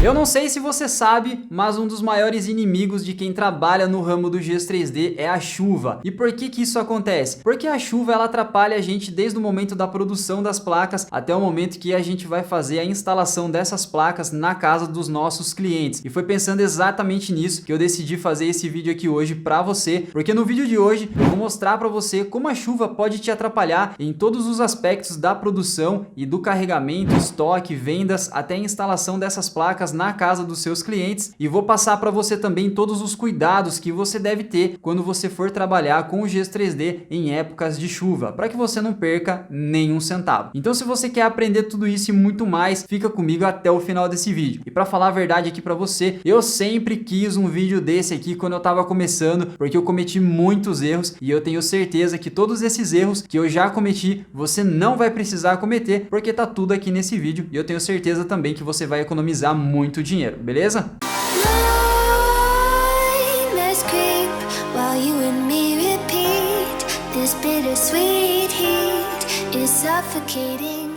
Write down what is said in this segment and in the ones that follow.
Eu não sei se você sabe, mas um dos maiores inimigos de quem trabalha no ramo do gesso 3D é a chuva. E por que isso acontece? Porque a chuva ela atrapalha a gente desde o momento da produção das placas até o momento que a gente vai fazer a instalação dessas placas na casa dos nossos clientes. E foi pensando exatamente nisso que eu decidi fazer esse vídeo aqui hoje para você, porque no vídeo de hoje eu vou mostrar para você como a chuva pode te atrapalhar em todos os aspectos da produção e do carregamento, estoque, vendas, até a instalação dessas placas na casa dos seus clientes, e vou passar para você também todos os cuidados que você deve ter quando você for trabalhar com o gesso 3D em épocas de chuva, para que você não perca nenhum centavo. Então, se você quer aprender tudo isso e muito mais, fica comigo até o final desse vídeo. E para falar a verdade aqui para você, eu sempre quis um vídeo desse aqui quando eu estava começando, porque eu cometi muitos erros e eu tenho certeza que todos esses erros que eu já cometi, você não vai precisar cometer, porque tá tudo aqui nesse vídeo, e eu tenho certeza também que você vai economizar muito dinheiro, beleza?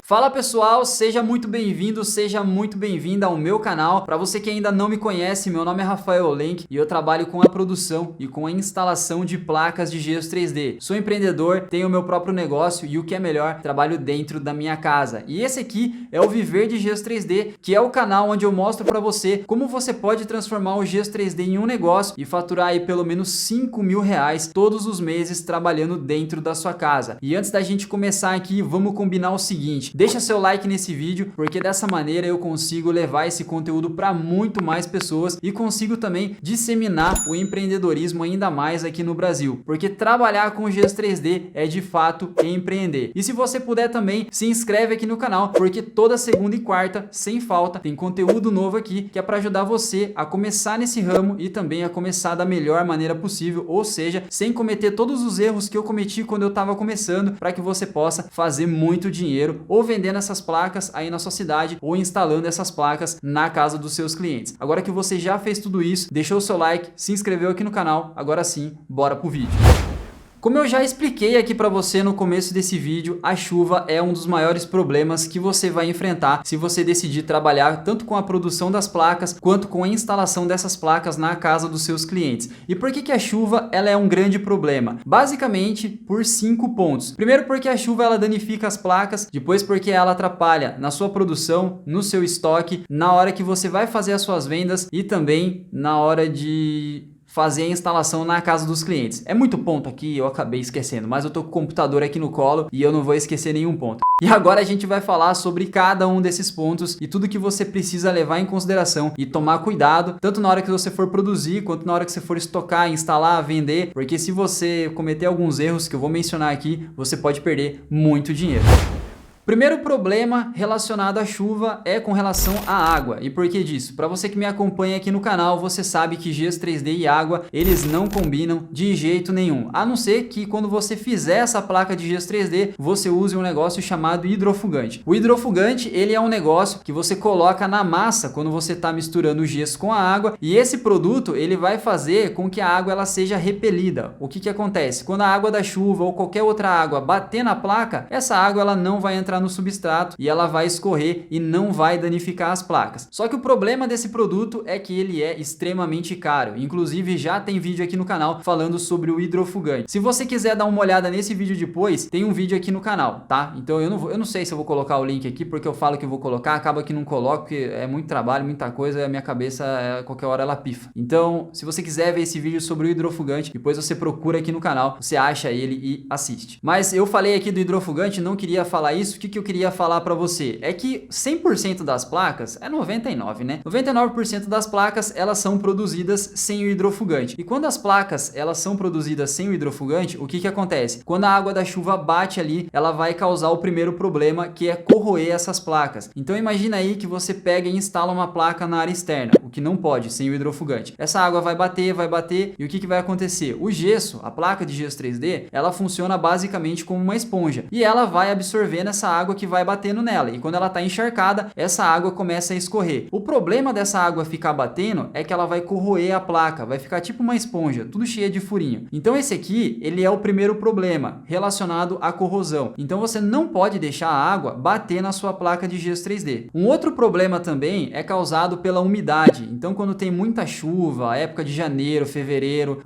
Fala pessoal, seja muito bem-vindo, seja muito bem-vinda ao meu canal. Para você que ainda não me conhece, meu nome é Rafael Olenk e eu trabalho com a produção e com a instalação de placas de gesso 3D. Sou empreendedor, tenho meu próprio negócio e o que é melhor, trabalho dentro da minha casa. E esse aqui é o Viver de Gesso 3D, que é o canal onde eu mostro para você como você pode transformar o gesso 3D em um negócio e faturar aí pelo menos R$ 5.000 todos os meses trabalhando dentro da sua casa. E antes da gente começar aqui, vamos combinar o seguinte: deixa seu like nesse vídeo, porque dessa maneira eu consigo levar esse conteúdo para muito mais pessoas e consigo também disseminar o empreendedorismo ainda mais aqui no Brasil, porque trabalhar com gesso 3D é de fato empreender. E se você puder também, se inscreve aqui no canal, porque toda segunda e quarta, sem falta, tem conteúdo novo aqui que é para ajudar você a começar nesse ramo e também a começar da melhor maneira possível, ou seja, sem cometer todos os erros que eu cometi quando eu estava começando, para que você possa fazer muito dinheiro ou vendendo essas placas aí na sua cidade ou instalando essas placas na casa dos seus clientes. Agora que você já fez tudo isso, deixou o seu like, se inscreveu aqui no canal, agora sim, bora pro vídeo. Como eu já expliquei aqui para você no começo desse vídeo, a chuva é um dos maiores problemas que você vai enfrentar se você decidir trabalhar tanto com a produção das placas quanto com a instalação dessas placas na casa dos seus clientes. E por que a chuva ela é um grande problema? Basicamente por 5 pontos. Primeiro, porque a chuva ela danifica as placas, depois porque ela atrapalha na sua produção, no seu estoque, na hora que você vai fazer as suas vendas e também na hora de fazer a instalação na casa dos clientes. É muito ponto aqui, eu acabei esquecendo, mas eu tô com o computador aqui no colo e eu não vou esquecer nenhum ponto. E agora a gente vai falar sobre cada um desses pontos e tudo que você precisa levar em consideração e tomar cuidado, tanto na hora que você for produzir, quanto na hora que você for estocar, instalar, vender, porque se você cometer alguns erros que eu vou mencionar aqui, você pode perder muito dinheiro. Primeiro problema relacionado à chuva é com relação à água. E por que disso? Para você que me acompanha aqui no canal, você sabe que gesso 3D e água, eles não combinam de jeito nenhum. A não ser que quando você fizer essa placa de gesso 3D, você use um negócio chamado hidrofugante. O hidrofugante, ele é um negócio que você coloca na massa quando você está misturando o gesso com a água, e esse produto, ele vai fazer com que a água ela seja repelida. O que acontece? Quando a água da chuva ou qualquer outra água bater na placa, essa água ela não vai entrar no substrato e ela vai escorrer e não vai danificar as placas. Só que o problema desse produto é que ele é extremamente caro. Inclusive já tem vídeo aqui no canal falando sobre o hidrofugante. Se você quiser dar uma olhada nesse vídeo depois, tem um vídeo aqui no canal, tá? Então eu não sei se eu vou colocar o link aqui, porque eu falo que eu vou colocar, acaba que não coloco, porque é muito trabalho, muita coisa, a minha cabeça qualquer hora ela pifa. Então, se você quiser ver esse vídeo sobre o hidrofugante, depois você procura aqui no canal, você acha ele e assiste. Mas eu falei aqui do hidrofugante, não queria falar isso. O que eu queria falar para você é que 100% das placas, é 99, né? 99% das placas, elas são produzidas sem o hidrofugante. E quando as placas, elas são produzidas sem o hidrofugante, o que acontece? Quando a água da chuva bate ali, ela vai causar o primeiro problema, que é corroer essas placas. Então imagina aí que você pega e instala uma placa na área externa. O o que não pode sem o hidrofugante. Essa água vai bater e o que vai acontecer? O gesso, a placa de gesso 3D, ela funciona basicamente como uma esponja e ela vai absorvendo essa água que vai batendo nela, e quando ela está encharcada, essa água começa a escorrer. O problema dessa água ficar batendo é que ela vai corroer a placa, vai ficar tipo uma esponja, tudo cheia de furinho. Então esse aqui, ele é o primeiro problema relacionado à corrosão. Então você não pode deixar a água bater na sua placa de gesso 3D. Um outro problema também é causado pela umidade. Então quando tem muita chuva, época de janeiro, fevereiro,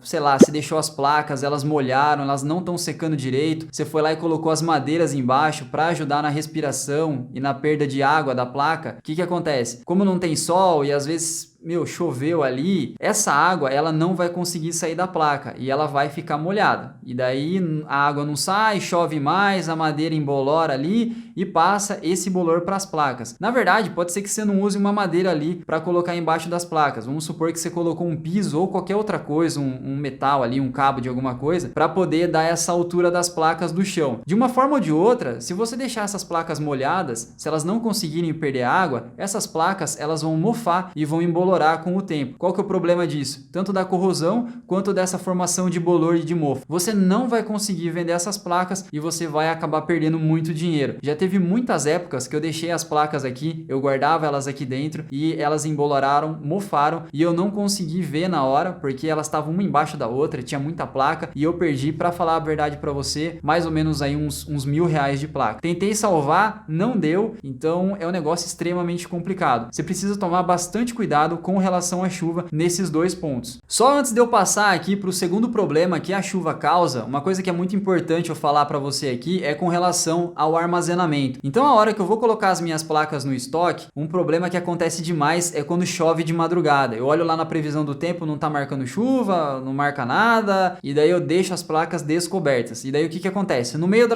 sei lá, você deixou as placas, elas molharam, elas não estão secando direito, você foi lá e colocou as madeiras embaixo para ajudar na respiração e na perda de água da placa, o que acontece? Como não tem sol e às vezes choveu ali, essa água ela não vai conseguir sair da placa e ela vai ficar molhada. E daí a água não sai, chove mais, a madeira embolora ali e passa esse bolor para as placas. Na verdade, pode ser que você não use uma madeira ali para colocar embaixo das placas. Vamos supor que você colocou um piso ou qualquer outra coisa, um metal ali, um cabo de alguma coisa, para poder dar essa altura das placas do chão. De uma forma ou de outra, se você deixar essas placas molhadas, se elas não conseguirem perder água, essas placas elas vão mofar e vão embolorar com o tempo. Qual que é o problema disso? Tanto da corrosão quanto dessa formação de bolor e de mofo. Você não vai conseguir vender essas placas e você vai acabar perdendo muito dinheiro. Já teve muitas épocas que eu deixei as placas aqui, eu guardava elas aqui dentro e elas emboloraram, mofaram e eu não consegui ver na hora porque elas estavam uma embaixo da outra, tinha muita placa e eu perdi, para falar a verdade para você, mais ou menos aí uns R$1.000 de placa. Tentei salvar, não deu, então é um negócio extremamente complicado. Você precisa tomar bastante cuidado com relação à chuva nesses dois pontos. Só antes de eu passar aqui para o segundo problema que a chuva causa, uma coisa que é muito importante eu falar para você aqui é com relação ao armazenamento. Então a hora que eu vou colocar as minhas placas no estoque, um problema que acontece demais é quando chove de madrugada. Eu olho lá na previsão do tempo, não tá marcando chuva, não marca nada, e daí eu deixo as placas descobertas. E daí o que acontece? No meio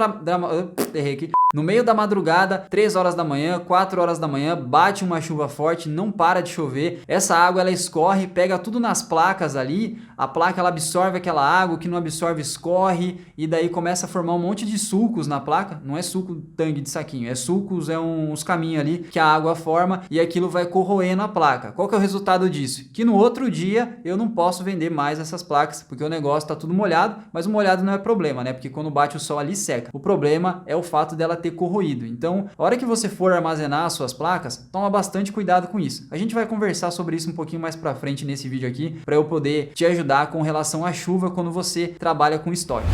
no meio da madrugada, 3 horas da manhã, 4 horas da manhã, bate uma chuva forte, não para de chover, essa água ela escorre, pega tudo nas placas ali, a placa ela absorve aquela água, o que não absorve escorre, e daí começa a formar um monte de sulcos na placa, não é suco tangue de saquinho, é sulcos, é uns caminhos ali que a água forma e aquilo vai corroendo a placa. Qual que é o resultado disso? Que no outro dia eu não posso vender mais essas placas, porque o negócio tá tudo molhado, mas o molhado não é problema, né? Porque quando bate o sol ali seca. O problema é o fato dela ter corroído. Então, a hora que você for armazenar as suas placas, toma bastante cuidado com isso. A gente vai conversar sobre isso um pouquinho mais pra frente nesse vídeo aqui, para eu poder te ajudar com relação à chuva quando você trabalha com estoque.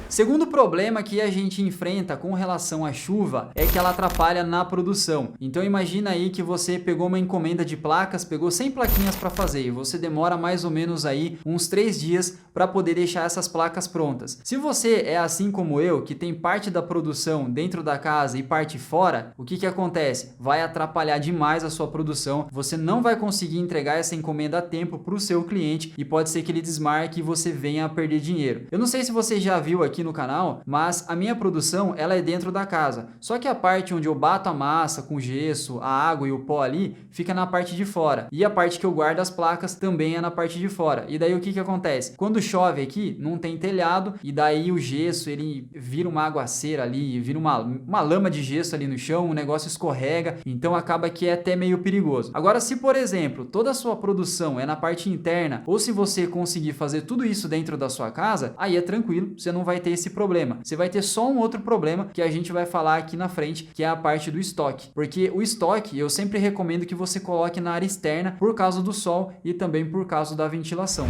Segundo problema que a gente enfrenta com relação à chuva é que ela atrapalha na produção. Então imagina aí que você pegou uma encomenda de placas, pegou 100 plaquinhas para fazer e você demora mais ou menos aí uns 3 dias para poder deixar essas placas prontas. Se você é assim como eu, que tem parte da produção dentro da casa e parte fora, o que acontece? Vai atrapalhar demais a sua produção, você não vai conseguir entregar essa encomenda a tempo para o seu cliente e pode ser que ele desmarque e você venha a perder dinheiro. Eu não sei se você já viu aqui no canal, mas a minha produção ela é dentro da casa, só que a parte onde eu bato a massa com gesso, a água e o pó ali fica na parte de fora e a parte que eu guardo as placas também é na parte de fora. E daí o que acontece? Quando chove aqui não tem telhado e daí o gesso ele vira uma aguaceira ali, vira uma lama de gesso ali no chão, o negócio escorrega, então acaba que é até meio perigoso. Agora se por exemplo toda a sua produção é na parte interna ou se você conseguir fazer tudo isso dentro da sua casa, aí é tranquilo, você não vai ter esse problema. Você vai ter só um outro problema que a gente vai falar aqui na frente, que é a parte do estoque. Porque o estoque eu sempre recomendo que você coloque na área externa por causa do sol e também por causa da ventilação.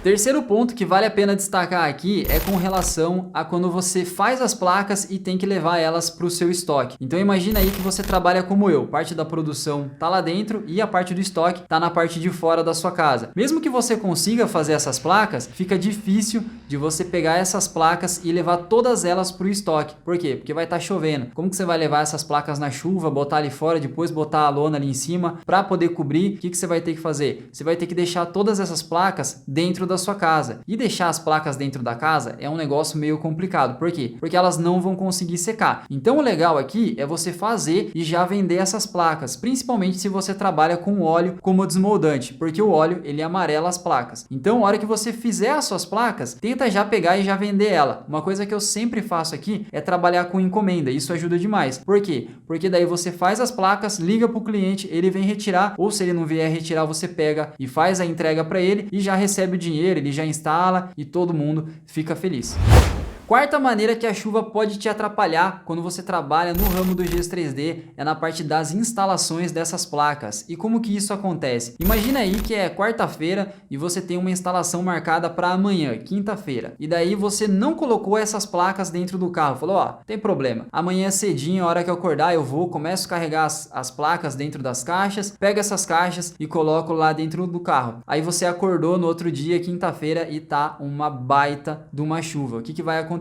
Terceiro ponto que vale a pena destacar aqui é com relação a quando você faz as placas e tem que levar elas para o seu estoque. Então imagina aí que você trabalha como eu, parte da produção tá lá dentro e a parte do estoque tá na parte de fora da sua casa. Mesmo que você consiga fazer essas placas, fica difícil de você pegar essas placas e levar todas elas para o estoque. Por quê? Porque vai estar chovendo. Como que você vai levar essas placas na chuva, botar ali fora, depois botar a lona ali em cima para poder cobrir? O que você vai ter que fazer? Você vai ter que deixar todas essas placas dentro da da sua casa. E deixar as placas dentro da casa é um negócio meio complicado. Por quê? Porque elas não vão conseguir secar. Então o legal aqui é você fazer e já vender essas placas, principalmente se você trabalha com óleo como desmoldante, porque o óleo ele amarela as placas. Então, a hora que você fizer as suas placas, tenta já pegar e já vender ela. Uma coisa que eu sempre faço aqui é trabalhar com encomenda. Isso ajuda demais. Por quê? Porque daí você faz as placas, liga para o cliente, ele vem retirar, ou se ele não vier retirar, você pega e faz a entrega para ele e já recebe o dinheiro, ele já instala e todo mundo fica feliz. Quarta maneira que a chuva pode te atrapalhar quando você trabalha no ramo do Gesso 3D é na parte das instalações dessas placas. E como que isso acontece? Imagina aí que é quarta-feira e você tem uma instalação marcada para amanhã, quinta-feira. E daí você não colocou essas placas dentro do carro. Falou, ó, tem problema. Amanhã cedinho, a hora que eu acordar, eu vou, começo a carregar as placas dentro das caixas, pego essas caixas e coloco lá dentro do carro. Aí você acordou no outro dia, quinta-feira, e tá uma baita de uma chuva. O que vai acontecer?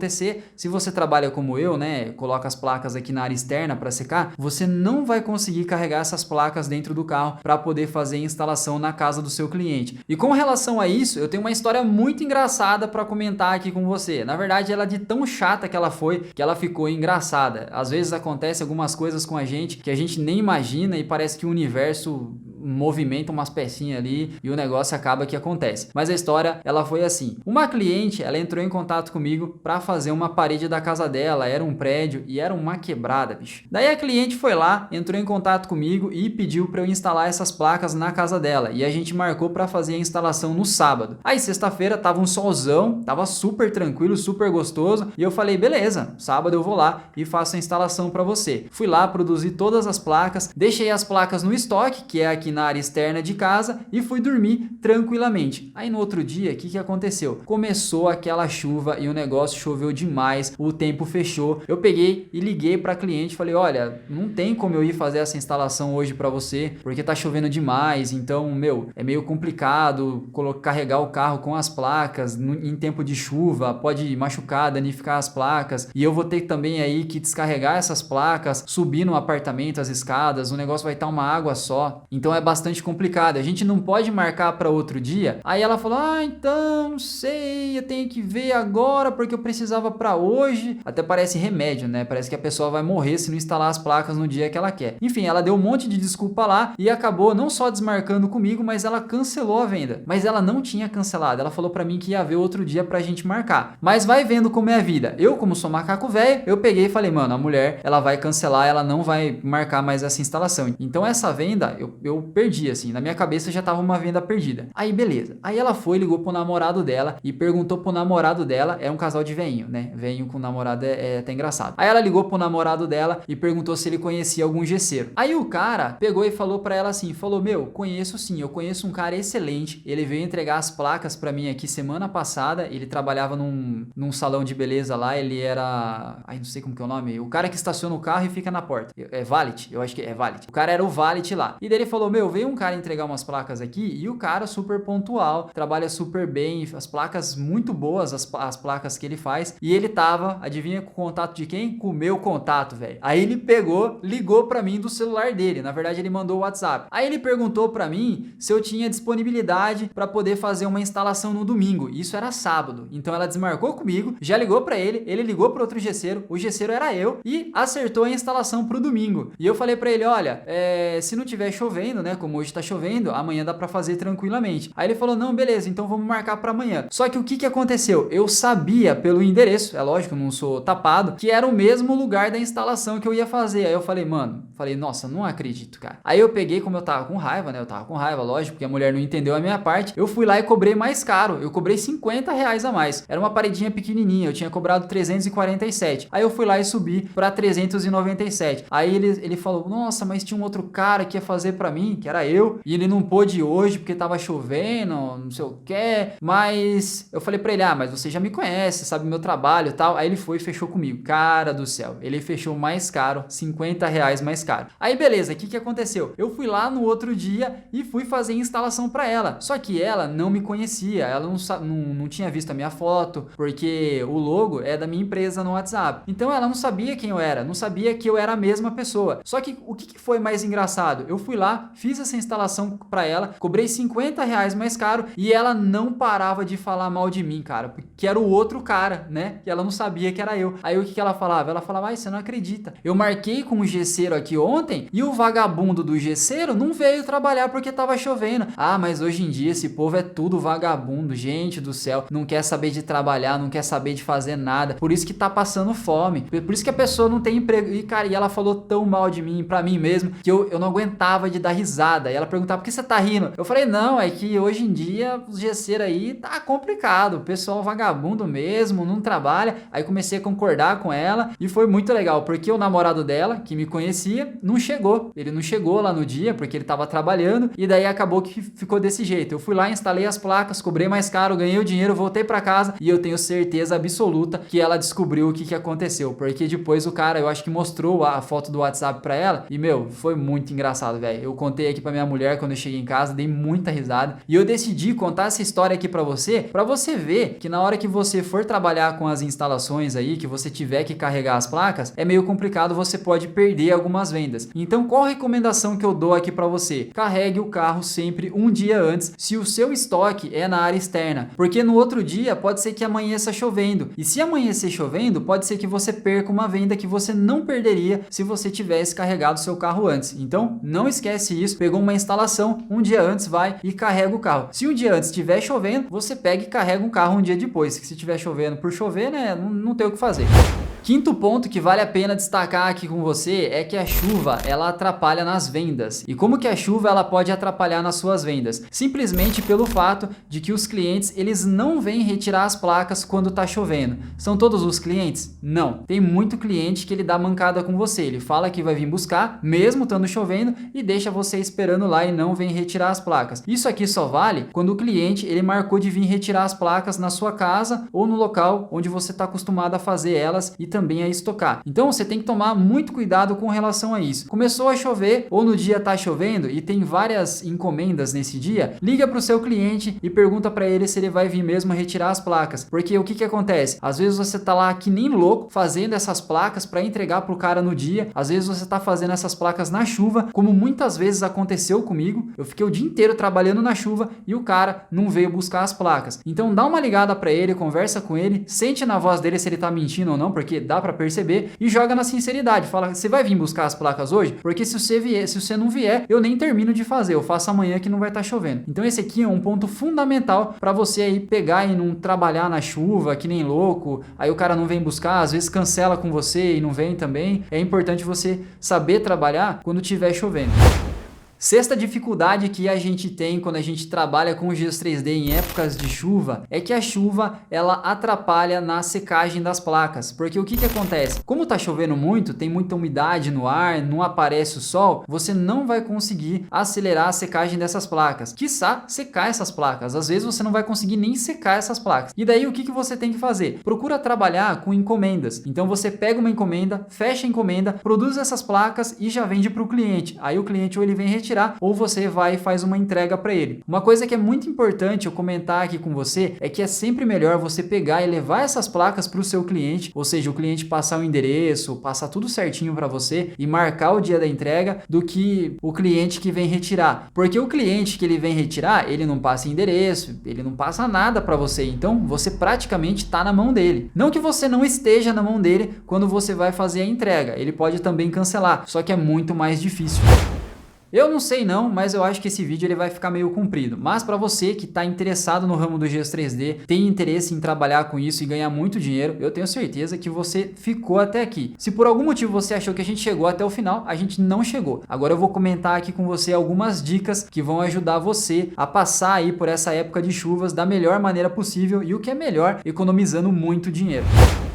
Se você trabalha como eu, né, coloca as placas aqui na área externa para secar, você não vai conseguir carregar essas placas dentro do carro para poder fazer a instalação na casa do seu cliente. E com relação a isso, eu tenho uma história muito engraçada para comentar aqui com você. Na verdade, ela é de tão chata que ela foi, que ela ficou engraçada. Às vezes acontece algumas coisas com a gente que a gente nem imagina e parece que o universo movimenta umas pecinhas ali e o negócio acaba que acontece. Mas a história, ela foi assim. Uma cliente, ela entrou em contato comigo para fazer uma parede da casa dela, era um prédio e era uma quebrada, bicho. Daí a cliente foi lá, entrou em contato comigo e pediu para eu instalar essas placas na casa dela e a gente marcou para fazer a instalação no sábado. Aí sexta-feira tava um solzão, tava super tranquilo, super gostoso e eu falei, beleza, sábado eu vou lá e faço a instalação para você. Fui lá, produzi todas as placas, deixei as placas no estoque, que é aqui na área externa de casa, e fui dormir tranquilamente. Aí no outro dia, o que aconteceu? Começou aquela chuva e o negócio choveu demais, o tempo fechou. Eu peguei e liguei para a cliente, falei, olha, não tem como eu ir fazer essa instalação hoje para você, porque tá chovendo demais, então, meu, é meio complicado carregar o carro com as placas em tempo de chuva, pode machucar, danificar as placas, e eu vou ter também aí que descarregar essas placas, subir no apartamento, as escadas, o negócio vai estar uma água só, então é bastante complicado, a gente não pode marcar para outro dia. Aí ela falou, então, não sei, eu tenho que ver agora, porque eu precisava para hoje. Até parece remédio, né? Parece que a pessoa vai morrer se não instalar as placas no dia que ela quer. Enfim, ela deu um monte de desculpa lá e acabou não só desmarcando comigo, mas ela cancelou a venda. Mas ela não tinha cancelado, ela falou para mim que ia ver outro dia pra gente marcar. Mas vai vendo como é a vida. Eu, como sou macaco velho, eu peguei e falei, mano, a mulher, ela vai cancelar, ela não vai marcar mais essa instalação. Então essa venda, eu perdi, assim, na minha cabeça já tava uma venda perdida. Aí beleza, aí ela foi, ligou pro namorado dela e perguntou pro namorado dela, é um casal de veinho, né, veinho com namorado é até engraçado. Aí ela ligou pro namorado dela e perguntou se ele conhecia algum gesseiro. Aí o cara pegou e falou pra ela assim, falou, meu, conheço sim, eu conheço um cara excelente, ele veio entregar as placas pra mim aqui semana passada, ele trabalhava num salão de beleza lá, ele era, ai, não sei como que é o nome, o cara que estaciona o carro e fica na porta, é valet, eu acho que é valet, o cara era o valet lá, e daí ele falou, meu, veio um cara entregar umas placas aqui e o cara super pontual, trabalha super bem, as placas muito boas, as placas que ele faz, e ele tava, adivinha com o contato de quem? Com o meu contato, velho. Aí ele pegou, ligou pra mim do celular dele, na verdade ele mandou o WhatsApp. Aí ele perguntou pra mim se eu tinha disponibilidade pra poder fazer uma instalação no domingo, isso era sábado, então ela desmarcou comigo, já ligou pra ele ligou pro outro gesseiro, o gesseiro era eu, e acertou a instalação pro domingo. E eu falei pra ele, olha, se não tiver chovendo, né, como hoje tá chovendo, amanhã dá pra fazer tranquilamente. Aí ele falou, não, beleza, então vamos marcar pra amanhã. Só que o que aconteceu? Eu sabia pelo endereço, é lógico, não sou tapado, que era o mesmo lugar da instalação que eu ia fazer. Aí eu falei, mano, nossa, não acredito, cara. Aí eu peguei, como eu tava com raiva, né, eu tava com raiva, lógico, porque a mulher não entendeu a minha parte, eu fui lá e cobrei mais caro, eu cobrei R$50 a mais. Era uma paredinha pequenininha, eu tinha cobrado 347. Aí eu fui lá e subi pra 397. Aí ele falou, nossa, mas tinha um outro cara que ia fazer pra mim, que era eu, e ele não pôde hoje porque tava chovendo, não sei o que, mas eu falei pra ele, mas você já me conhece, sabe meu trabalho e tal. Aí ele foi e fechou comigo, cara do céu, ele fechou mais caro, R$50 mais caro. Aí beleza, o que aconteceu? Eu fui lá no outro dia e fui fazer a instalação pra ela, só que ela não me conhecia, ela não tinha visto a minha foto, porque o logo é da minha empresa no WhatsApp, então ela não sabia quem eu era, não sabia que eu era a mesma pessoa. Só que o que foi mais engraçado? Eu fui lá, fiz essa instalação pra ela, cobrei R$ 50 mais caro e ela não parava de falar mal de mim, cara, porque era o outro cara, né? Que ela não sabia que era eu. Aí o que ela falava? Ela falava, ai, você não acredita. Eu marquei com o gesseiro aqui ontem e o vagabundo do gesseiro não veio trabalhar porque tava chovendo. Ah, mas hoje em dia esse povo é tudo vagabundo, gente do céu, não quer saber de trabalhar, não quer saber de fazer nada, por isso que tá passando fome, por isso que a pessoa não tem emprego. E cara, e ela falou tão mal de mim, pra mim mesmo, que eu não aguentava de dar risada. E ela perguntava, por que você tá rindo? Eu falei, não, é que hoje em dia os gesseiros aí tá complicado, o pessoal vagabundo mesmo, não trabalha. Aí comecei a concordar com ela e foi muito legal, porque o namorado dela, que me conhecia, não chegou. Ele não chegou lá no dia, porque ele tava trabalhando, e daí acabou que ficou desse jeito. Eu fui lá, instalei as placas, cobrei mais caro, ganhei o dinheiro, voltei pra casa e eu tenho certeza absoluta que ela descobriu o que aconteceu, porque depois o cara, eu acho que mostrou a foto do WhatsApp pra ela e, meu, foi muito engraçado, velho. Eu contei aqui pra minha mulher quando eu cheguei em casa, dei muita risada e eu decidi contar essa história aqui pra você ver que na hora que você for trabalhar com as instalações aí, que você tiver que carregar as placas, é meio complicado, você pode perder algumas vendas. Então, qual a recomendação que eu dou aqui pra você? Carregue o carro sempre um dia antes, se o seu estoque é na área externa, porque no outro dia pode ser que amanheça chovendo, e se amanhecer chovendo, pode ser que você perca uma venda que você não perderia se você tivesse carregado seu carro antes. Então, não esquece isso, pegou uma instalação, um dia antes vai e carrega o carro. Se um dia antes estiver chovendo, você pega e carrega um carro um dia depois, que se estiver chovendo por chover, né, não tem o que fazer. Quinto ponto que vale a pena destacar aqui com você é que a chuva, ela atrapalha nas vendas. E como que a chuva ela pode atrapalhar nas suas vendas? Simplesmente pelo fato de que os clientes, eles não vêm retirar as placas quando tá chovendo. São todos os clientes? Não. Tem muito cliente que ele dá mancada com você. Ele fala que vai vir buscar, mesmo estando chovendo, e deixa você esperando lá e não vem retirar as placas. Isso aqui só vale quando o cliente, ele marcou de vir retirar as placas na sua casa ou no local onde você está acostumado a fazer elas e também a estocar. Então você tem que tomar muito cuidado com relação a isso. Começou a chover ou no dia tá chovendo e tem várias encomendas nesse dia, liga para o seu cliente e pergunta para ele se ele vai vir mesmo retirar as placas. Porque o que acontece? Às vezes você tá lá que nem louco fazendo essas placas para entregar pro cara no dia. Às vezes você tá fazendo essas placas na chuva, como muitas vezes aconteceu comigo. Eu fiquei o dia inteiro trabalhando na chuva e o cara não veio buscar as placas. Então dá uma ligada para ele, conversa com ele, sente na voz dele se ele tá mentindo ou não, porque dá para perceber, e joga na sinceridade. Fala, você vai vir buscar as placas hoje? Porque se você não vier, eu nem termino de fazer, eu faço amanhã que não vai estar chovendo. Então esse aqui é um ponto fundamental para você aí pegar e não trabalhar na chuva que nem louco, aí o cara não vem buscar, às vezes cancela com você e não vem também. É importante você saber trabalhar quando tiver chovendo. Sexta dificuldade que a gente tem quando a gente trabalha com gesso 3D em épocas de chuva é que a chuva ela atrapalha na secagem das placas, porque o que acontece? Como tá chovendo muito, tem muita umidade no ar, não aparece o sol, você não vai conseguir acelerar a secagem dessas placas, quiçá secar essas placas. Às vezes você não vai conseguir nem secar essas placas. E daí o que você tem que fazer? Procura trabalhar com encomendas. Então você pega uma encomenda, fecha a encomenda, produz essas placas e já vende para o cliente. Aí o cliente ou ele vem retirar ou você vai e faz uma entrega para ele. Uma coisa que é muito importante eu comentar aqui com você é que é sempre melhor você pegar e levar essas placas para o seu cliente, ou seja, o cliente passar o endereço, passar tudo certinho para você e marcar o dia da entrega, do que o cliente que vem retirar. Porque o cliente que ele vem retirar, ele não passa endereço, ele não passa nada para você, então você praticamente está na mão dele. Não que você não esteja na mão dele quando você vai fazer a entrega, ele pode também cancelar, só que é muito mais difícil. Eu não sei não, mas eu acho que esse vídeo ele vai ficar meio comprido. Mas para você que está interessado no ramo do gesso 3D, tem interesse em trabalhar com isso e ganhar muito dinheiro, eu tenho certeza que você ficou até aqui. Se por algum motivo você achou que a gente chegou até o final, a gente não chegou. Agora eu vou comentar aqui com você algumas dicas que vão ajudar você a passar aí por essa época de chuvas da melhor maneira possível e o que é melhor, economizando muito dinheiro.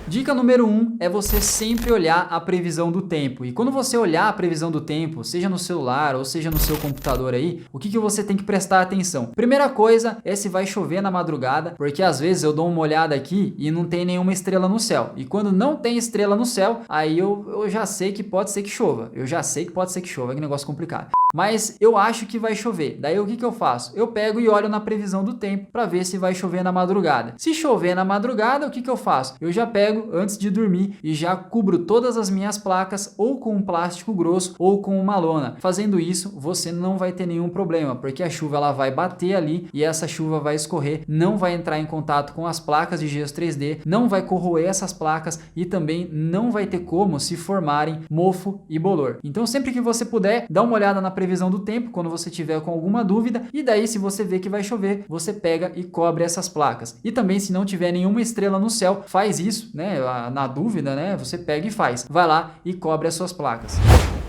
Dica número 1 é você sempre olhar a previsão do tempo. E quando você olhar a previsão do tempo, seja no celular ou seja no seu computador aí, o que você tem que prestar atenção? Primeira coisa é se vai chover na madrugada, porque às vezes eu dou uma olhada aqui e não tem nenhuma estrela no céu. E quando não tem estrela no céu, aí eu já sei que pode ser que chova. Que negócio complicado. Mas eu acho que vai chover. Daí o que eu faço? Eu pego e olho na previsão do tempo para ver se vai chover na madrugada. Se chover na madrugada, o que eu faço? Eu já pego pego antes de dormir e já cubro todas as minhas placas ou com um plástico grosso ou com uma lona. Fazendo isso, você não vai ter nenhum problema, porque a chuva ela vai bater ali e essa chuva vai escorrer, não vai entrar em contato com as placas de gesso 3D, não vai corroer essas placas e também não vai ter como se formarem mofo e bolor. Então sempre que você puder, dá uma olhada na previsão do tempo quando você tiver com alguma dúvida e daí se você vê que vai chover, você pega e cobre essas placas. E também se não tiver nenhuma estrela no céu, faz isso, né? Na dúvida, né? Você pega e faz. Vai lá e cobre as suas placas.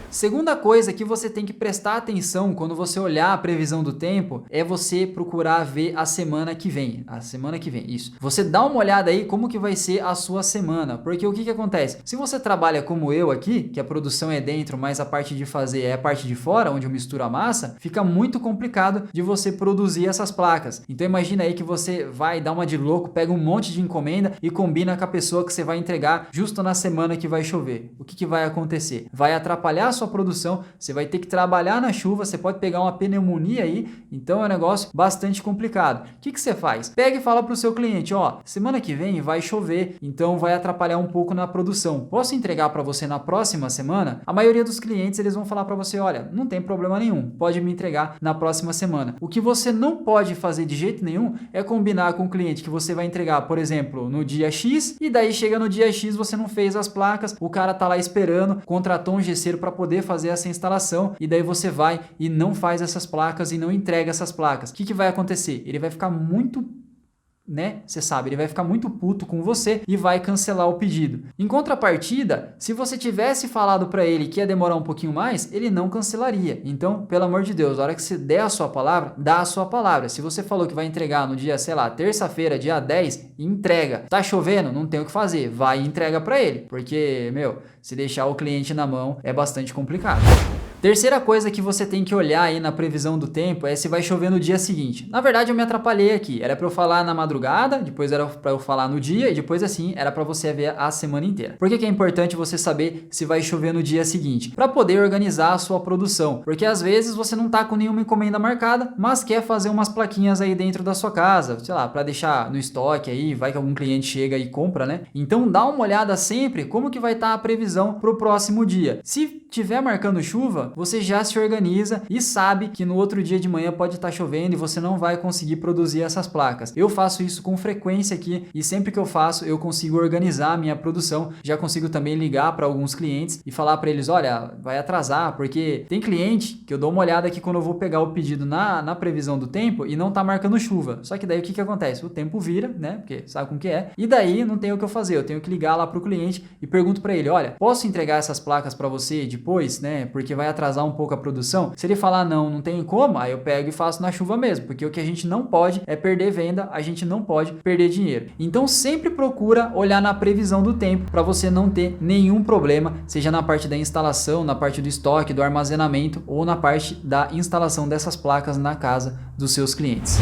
Segunda coisa que você tem que prestar atenção quando você olhar a previsão do tempo é você procurar ver a semana que vem. A semana que vem, isso. Você dá uma olhada aí como que vai ser a sua semana, porque o que que acontece? Se você trabalha como eu aqui, que a produção é dentro, mas a parte de fazer é a parte de fora, onde eu misturo a massa, fica muito complicado de você produzir essas placas. Então imagina aí que você vai dar uma de louco, pega um monte de encomenda e combina com a pessoa que você vai entregar justo na semana que vai chover. O que que vai acontecer? Vai atrapalhar a sua produção, você vai ter que trabalhar na chuva, você pode pegar uma pneumonia aí, então é um negócio bastante complicado. O que que você faz? Pega e fala para o seu cliente, ó, semana que vem vai chover, então vai atrapalhar um pouco na produção. Posso entregar para você na próxima semana? A maioria dos clientes eles vão falar para você, olha, não tem problema nenhum, pode me entregar na próxima semana. O que você não pode fazer de jeito nenhum é combinar com o cliente que você vai entregar, por exemplo, no dia X, e daí chega no dia X você não fez as placas, o cara tá lá esperando, contratou um gesseiro para poder fazer essa instalação e daí você vai e não faz essas placas e não entrega essas placas. O que que vai acontecer? Ele vai ficar muito, né? Você sabe, ele vai ficar muito puto com você e vai cancelar o pedido. Em contrapartida, se você tivesse falado para ele que ia demorar um pouquinho mais, ele não cancelaria. Então, pelo amor de Deus, a hora que você der a sua palavra, dá a sua palavra. Se você falou que vai entregar no dia, sei lá, terça-feira, dia 10, entrega. Tá chovendo? Não tem o que fazer. Vai e entrega para ele. Porque, meu, se deixar o cliente na mão é bastante complicado. Terceira coisa que você tem que olhar aí na previsão do tempo é se vai chover no dia seguinte. Na verdade eu me atrapalhei aqui, era para eu falar na madrugada, depois era para eu falar no dia e depois assim era para você ver a semana inteira. Por que que é importante você saber se vai chover no dia seguinte? Para poder organizar a sua produção, porque às vezes você não tá com nenhuma encomenda marcada, mas quer fazer umas plaquinhas aí dentro da sua casa, sei lá, para deixar no estoque aí, vai que algum cliente chega e compra, né? Então dá uma olhada sempre como que vai estar a previsão para o próximo dia. Se tiver marcando chuva, você já se organiza e sabe que no outro dia de manhã pode estar chovendo e você não vai conseguir produzir essas placas. Eu faço isso com frequência aqui e sempre que eu faço eu consigo organizar a minha produção. Já consigo também ligar para alguns clientes e falar para eles, olha, vai atrasar, porque tem cliente que eu dou uma olhada aqui quando eu vou pegar o pedido na previsão do tempo e não tá marcando chuva. Só que daí o que que acontece? O tempo vira, né? Porque sabe como que é. E daí não tem o que eu fazer, eu tenho que ligar lá pro cliente e pergunto para ele, olha, posso entregar essas placas para você depois, né? Porque vai atrasar um pouco a produção. Se ele falar não tem como, aí eu pego e faço na chuva mesmo, porque o que a gente não pode é perder venda, a gente não pode perder dinheiro. Então sempre procura olhar na previsão do tempo para você não ter nenhum problema, seja na parte da instalação, na parte do estoque, do armazenamento ou na parte da instalação dessas placas na casa dos seus clientes.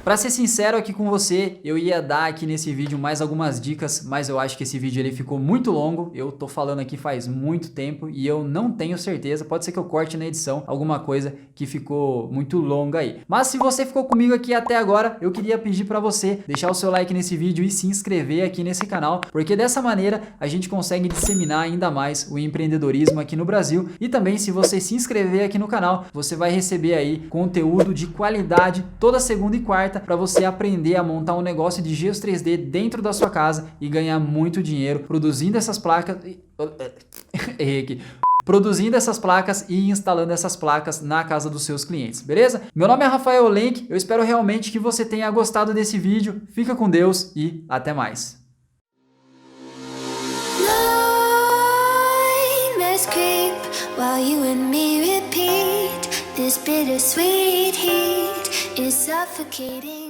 Para ser sincero aqui com você, eu ia dar aqui nesse vídeo mais algumas dicas, mas eu acho que esse vídeo ele ficou muito longo, eu tô falando aqui faz muito tempo e eu não tenho certeza, pode ser que eu corte na edição alguma coisa que ficou muito longa aí. Mas se você ficou comigo aqui até agora, eu queria pedir para você deixar o seu like nesse vídeo e se inscrever aqui nesse canal, porque dessa maneira a gente consegue disseminar ainda mais o empreendedorismo aqui no Brasil e também se você se inscrever aqui no canal, você vai receber aí conteúdo de qualidade toda segunda e quarta para você aprender a montar um negócio de gesso 3D dentro da sua casa e ganhar muito dinheiro produzindo essas placas. Errei aqui. Produzindo essas placas e instalando essas placas na casa dos seus clientes, beleza? Meu nome é Rafael Lenk, eu espero realmente que você tenha gostado desse vídeo. Fica com Deus e até mais. This bittersweet heat is suffocating.